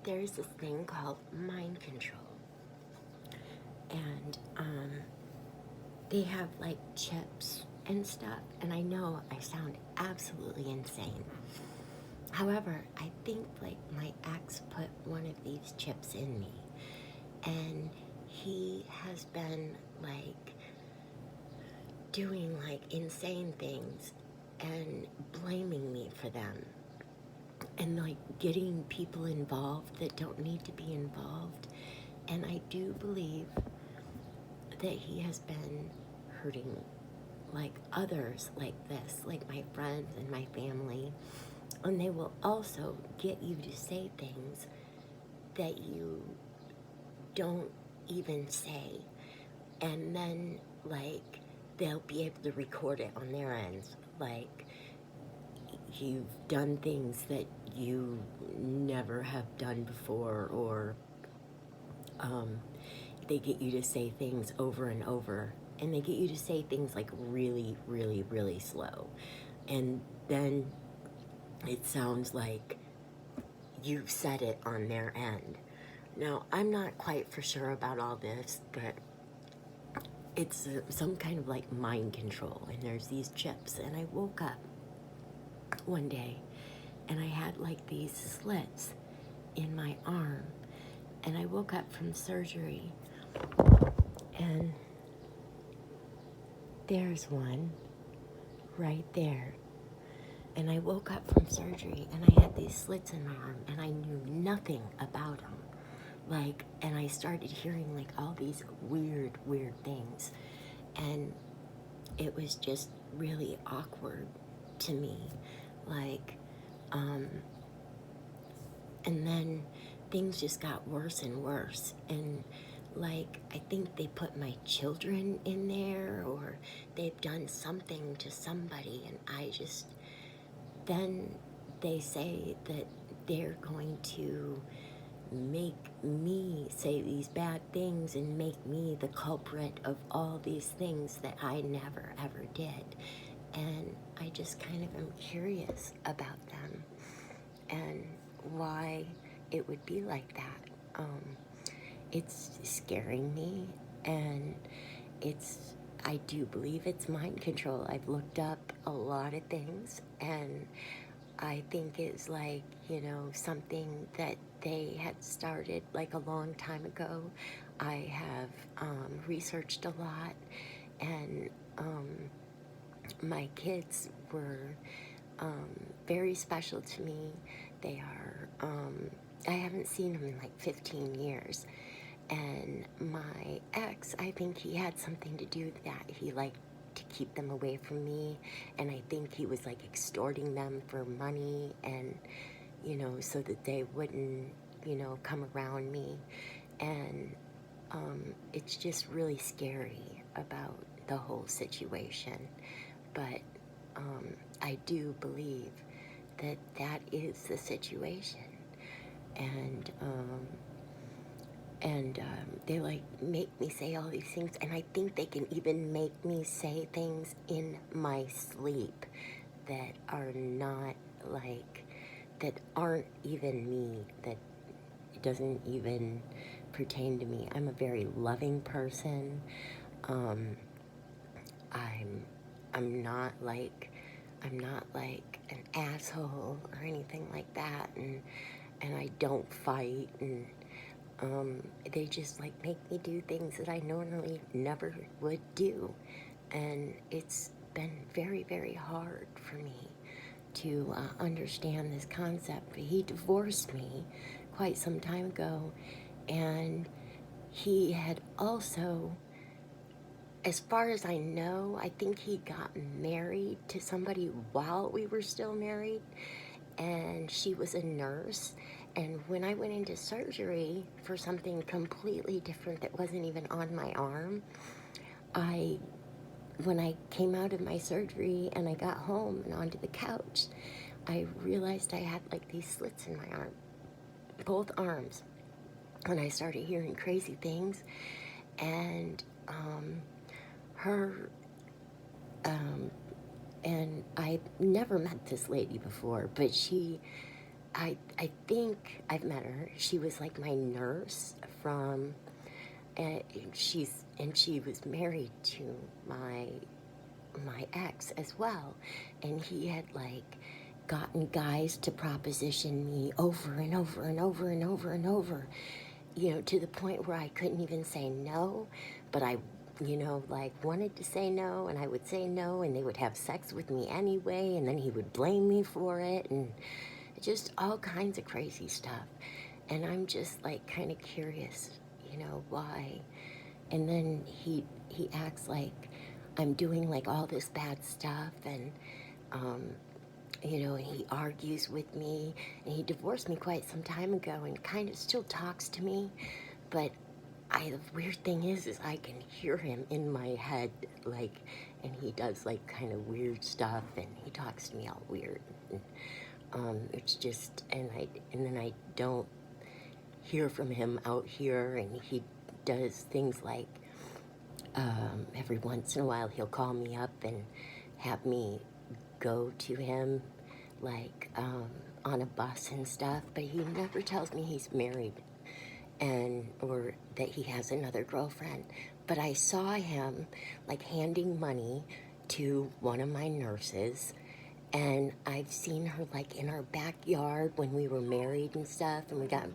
there's this thing called mind control. And they have like chips and stuff. And I know I sound absolutely insane. However, I think like my ex put one of these chips in me. And he has been like doing like insane things and blaming me for them. And like getting people involved that don't need to be involved. And I do believe that he has been hurting like others like this, like my friends and my family. And they will also get you to say things that you don't even say. And then like they'll be able to record it on their ends. Like you've done things that you never have done before, or they get you to say things over and over, and they get you to say things like really, really, really slow. And then it sounds like you've said it on their end. Now, I'm not quite for sure about all this, but it's some kind of like mind control, and there's these chips. And I woke up one day and I had like these slits in my arm, and I woke up from surgery and there's one right there. And I woke up from surgery and I had these slits in my arm and I knew nothing about them. Like, and I started hearing like all these weird, weird things. And it was just really awkward to me. Like, and then things just got worse and worse. And like, I think they put my children in there, or they've done something to somebody. And I just, then they say that they're going to make me say these bad things and make me the culprit of all these things that I never ever did. And I just kind of am curious about them and why it would be like that. It's scaring me, and I do believe it's mind control. I've looked up a lot of things, and I think it's like, something that they had started like a long time ago. I have researched a lot, and my kids were very special to me. They are, I haven't seen them in like 15 years. And my ex, I think he had something to do with that. He liked to keep them away from me, and I think he was like extorting them for money, and so that they wouldn't come around me. And it's just really scary about the whole situation. But I do believe that that is the situation. And they like make me say all these things, and I think they can even make me say things in my sleep that are not like, that aren't even me, that doesn't even pertain to me. I'm a very loving person. I'm not like an asshole or anything like that, and I don't fight, and they just like make me do things that I normally never would do. And it's been very, very hard for me to understand this concept. He divorced me quite some time ago, and he had also, as far as I know, I think he got married to somebody while we were still married, and she was a nurse. And when I went into surgery for something completely different that wasn't even on my arm, when I came out of my surgery and I got home and onto the couch, I realized I had like these slits in my arm, both arms. And I started hearing crazy things. And and I never met this lady before, but she I think I've met her. She was like my nurse from, uh, she was married to my ex as well, and he had like gotten guys to proposition me over and over and over and over and over, you know, to the point where I couldn't even say no, but I, you know, like wanted to say no, and I would say no, and they would have sex with me anyway, and then he would blame me for it, and just all kinds of crazy stuff. And I'm just like kind of curious, you know, why. And then he acts like I'm doing like all this bad stuff, and um, you know, and he argues with me, and he divorced me quite some time ago, and kind of still talks to me, but the weird thing is I can hear him in my head, like, and he does like kind of weird stuff, and he talks to me all weird. And, it's just, and then I don't hear from him out here, and he does things like every once in a while he'll call me up and have me go to him, like on a bus and stuff, but he never tells me he's married and or that he has another girlfriend. But I saw him like handing money to one of my nurses, and I've seen her like in our backyard when we were married and stuff, and we got